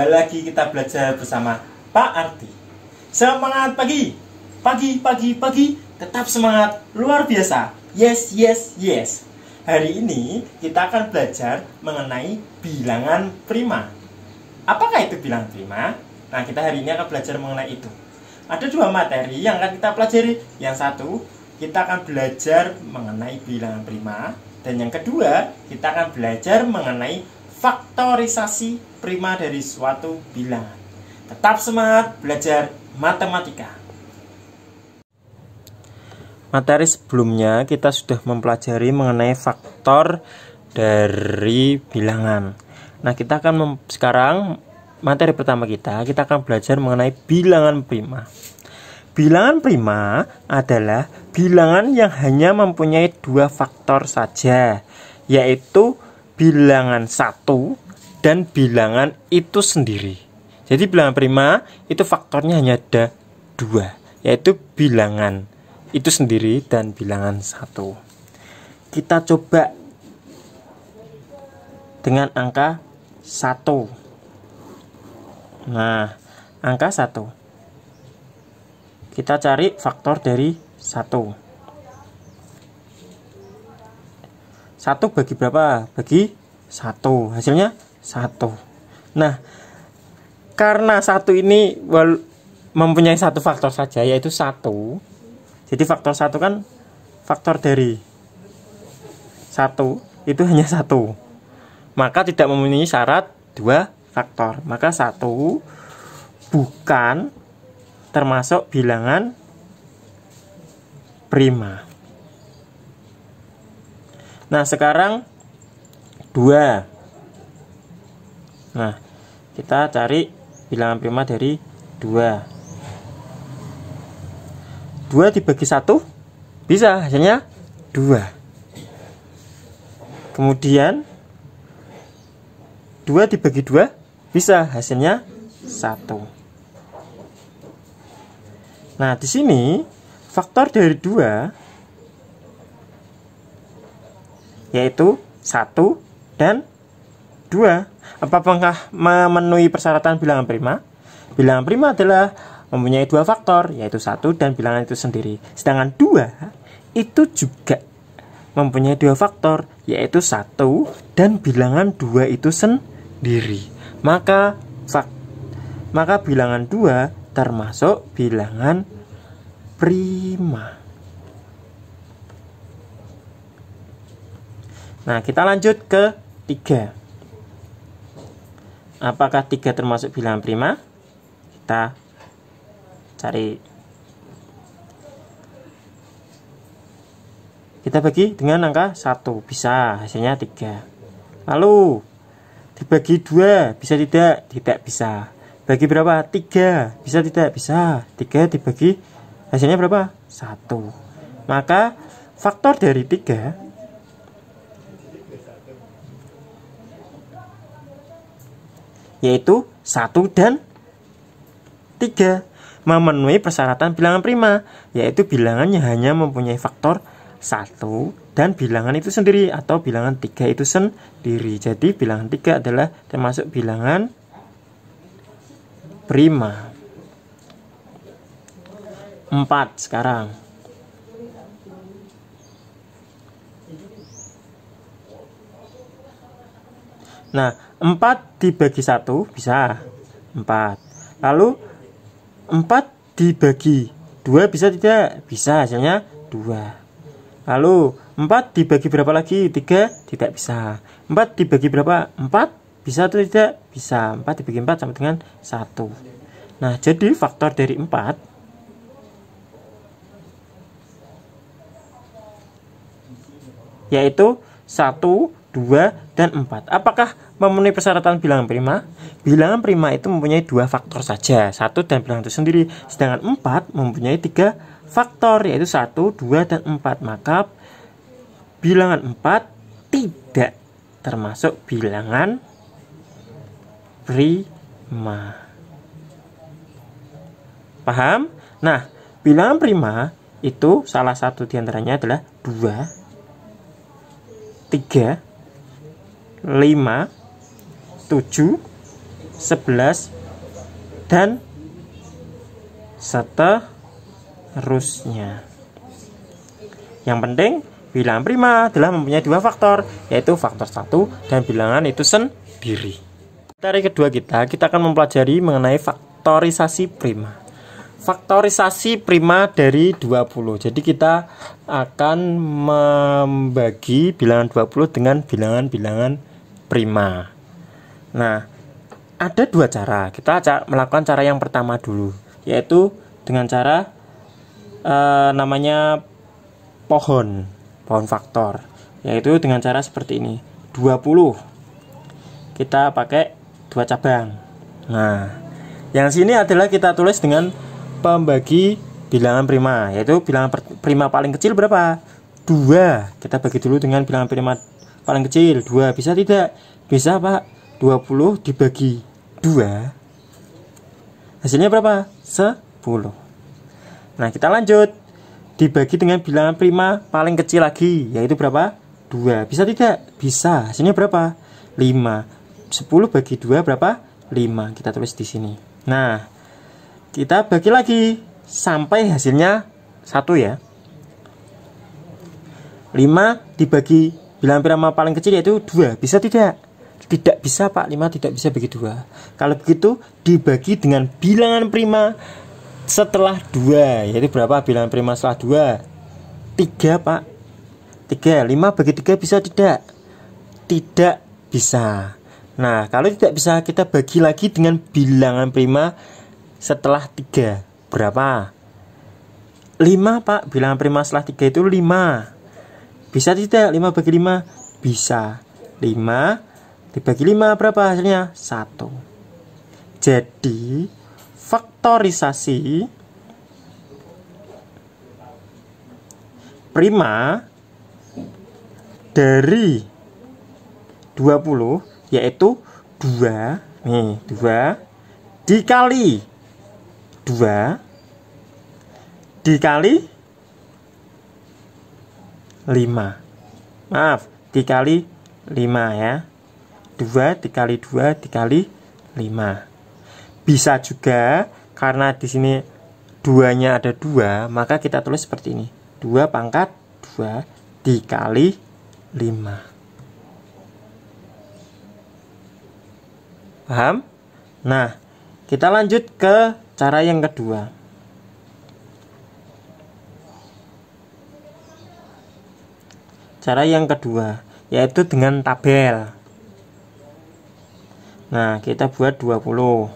kembali lagi kita belajar bersama Pak Ardi. Semangat pagi, pagi, tetap semangat, luar biasa. Yes, yes, yes. Hari ini kita akan belajar mengenai bilangan prima. Apakah itu bilangan prima? Nah, kita hari ini akan belajar mengenai itu. Ada dua materi yang akan kita pelajari. Yang satu, kita akan belajar mengenai bilangan prima. Dan yang kedua, kita akan belajar mengenai faktorisasi prima dari suatu bilangan. Tetap semangat belajar matematika. Materi sebelumnya kita sudah mempelajari mengenai faktor dari bilangan. Nah, kita akan sekarang materi pertama kita akan belajar mengenai bilangan prima. Bilangan prima adalah bilangan yang hanya mempunyai dua faktor saja, yaitu bilangan satu dan bilangan itu sendiri. Jadi bilangan prima itu faktornya hanya ada dua, yaitu bilangan itu sendiri dan bilangan satu. Kita coba dengan angka 1. Nah, angka 1. Kita cari faktor dari 1. 1 bagi berapa? Bagi 1. Hasilnya 1. Nah, karena 1 ini mempunyai satu faktor saja, yaitu 1. Jadi faktor 1 kan faktor dari 1 itu hanya 1. Maka tidak memenuhi syarat 2 faktor. Maka 1 bukan termasuk bilangan prima. Nah, sekarang 2. Nah, kita cari bilangan prima dari 2. 2 dibagi 1 bisa, hasilnya 2. Kemudian 2 dibagi 2 bisa, hasilnya 1. Nah, di sini faktor dari 2 yaitu 1 dan 2. Apakah memenuhi persyaratan bilangan prima? Bilangan prima adalah mempunyai dua faktor, yaitu 1 dan bilangan itu sendiri. Sedangkan 2 itu juga mempunyai dua faktor, yaitu 1 dan bilangan 2 itu sendiri. Maka bilangan 2 termasuk bilangan prima. Nah, kita lanjut ke 3. Apakah 3 termasuk bilangan prima? Kita cari. Kita bagi dengan angka 1, bisa, hasilnya 3. Lalu dibagi 2, bisa tidak? Tidak bisa. Bagi berapa? 3. Bisa tidak? Bisa. 3 dibagi, hasilnya berapa? 1. Maka faktor dari 3 yaitu 1 dan 3 memenuhi persyaratan bilangan prima, yaitu bilangannya hanya mempunyai faktor 1 dan bilangan itu sendiri, atau bilangan 3 itu sendiri. Jadi bilangan 3 adalah termasuk bilangan prima. 4 sekarang. Nah, 4 dibagi 1 bisa 4. Lalu 4 dibagi 2 bisa tidak? Bisa, hasilnya 2. Lalu 4 dibagi berapa lagi? 3? Tidak bisa. 4 dibagi berapa? 4? Bisa atau tidak? Bisa. 4 dibagi 4 sama dengan 1. Nah, jadi faktor dari 4 yaitu 1, 2, dan 4. Apakah memenuhi persyaratan bilangan prima? Bilangan prima itu mempunyai dua faktor saja, 1 dan bilangan itu sendiri. Sedangkan 4 mempunyai 3 faktor, yaitu 1, 2, dan 4. Maka bilangan 4 tidak termasuk bilangan prima. Paham? Nah, bilangan prima itu salah satu diantaranya adalah 2, 3, 5, 7, 11 dan seterusnya. Yang penting bilangan prima adalah mempunyai dua faktor, yaitu faktor 1 dan bilangan itu sendiri. Materi kedua kita akan mempelajari mengenai faktorisasi prima. Faktorisasi prima dari 20. Jadi kita akan membagi bilangan 20 dengan bilangan-bilangan prima. Nah, ada dua cara. Kita melakukan cara yang pertama dulu, yaitu dengan cara namanya pohon faktor, yaitu dengan cara seperti ini. 20 kita pakai dua cabang. Nah, yang sini adalah kita tulis dengan pembagi bilangan prima, yaitu bilangan prima paling kecil berapa? 2. Kita bagi dulu dengan bilangan prima paling kecil 2. Bisa tidak? Bisa, Pak. 20 dibagi 2 hasilnya berapa? 10. Nah, kita lanjut. Dibagi dengan bilangan prima paling kecil lagi, yaitu berapa? 2. Bisa tidak? Bisa. Hasilnya berapa? 5. 10 bagi 2 berapa? 5. Kita tulis di sini. Nah, kita bagi lagi sampai hasilnya 1 ya. 5 dibagi bilangan prima paling kecil yaitu 2. Bisa tidak? Tidak bisa, Pak. 5 tidak bisa bagi 2. Kalau begitu dibagi dengan bilangan prima setelah 2, yaitu berapa bilangan prima setelah 2? 3, Pak. 3. 5 bagi 3 bisa tidak? Tidak bisa. Nah, kalau tidak bisa, kita bagi lagi dengan bilangan prima setelah 3. Berapa? 5, Pak. Bilangan prima setelah 3 itu 5. Bisa tidak? 5 bagi 5? Bisa. 5 dibagi 5 berapa hasilnya? 1. Jadi faktorisasi prima dari 20 yaitu 2. Nih, 2 dikali 2 dikali 5. Maaf, dikali 5 ya. 2 dikali 2 dikali 5. Bisa juga karena di sini 2-nya ada 2, maka kita tulis seperti ini. 2 pangkat 2 dikali 5. Paham? Nah, kita lanjut ke cara yang kedua. Cara yang kedua yaitu dengan tabel. Nah, kita buat 20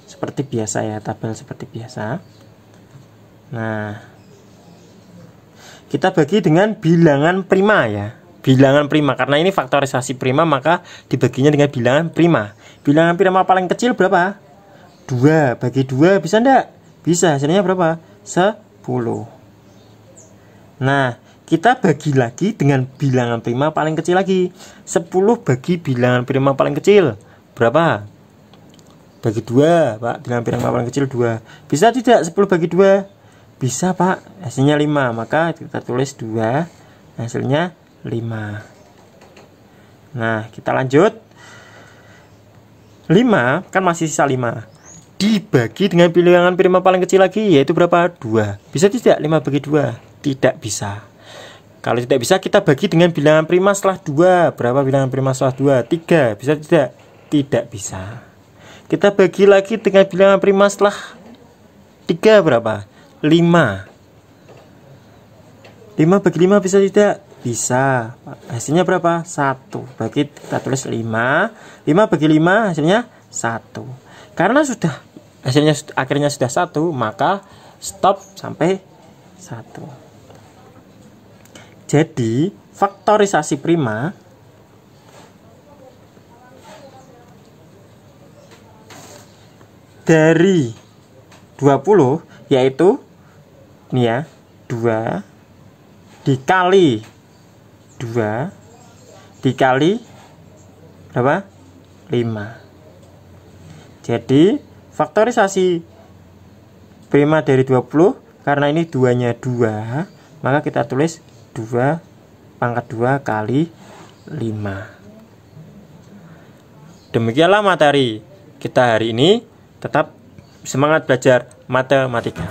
seperti biasa ya, tabel seperti biasa. Nah, kita bagi dengan bilangan prima ya. Bilangan prima, karena ini faktorisasi prima maka dibaginya dengan bilangan prima. Bilangan prima paling kecil berapa? 2. Bagi 2 bisa enggak? Bisa. Hasilnya berapa? 10. Nah, kita bagi lagi dengan bilangan prima paling kecil lagi. 10 bagi bilangan prima paling kecil berapa? Bagi 2, Pak. Bilangan prima paling kecil 2. Bisa tidak 10 bagi 2? Bisa, Pak. Hasilnya 5. Maka kita tulis 2. Hasilnya 5. Nah, kita lanjut. 5 kan masih sisa 5. Dibagi dengan bilangan prima paling kecil lagi, yaitu berapa? 2. Bisa tidak 5 bagi 2? Tidak bisa. Kalau tidak bisa, kita bagi dengan bilangan prima setelah 2. Berapa bilangan prima setelah 2? 3. Bisa tidak? Tidak bisa. Kita bagi lagi dengan bilangan prima setelah 3 berapa? 5. 5 bagi 5 bisa tidak? Bisa. Hasilnya berapa? 1. Bagi kita tulis 5. 5 bagi 5 hasilnya 1. Karena sudah hasilnya akhirnya sudah 1, maka stop sampai 1. Jadi faktorisasi prima dari 20 yaitu ini ya, 2 dikali 2 dikali berapa? 5. Jadi faktorisasi prima dari 20, karena ini 2-nya 2, maka kita tulis 2 pangkat 2 kali 5. Demikianlah materi kita hari ini tetap semangat belajar matematika.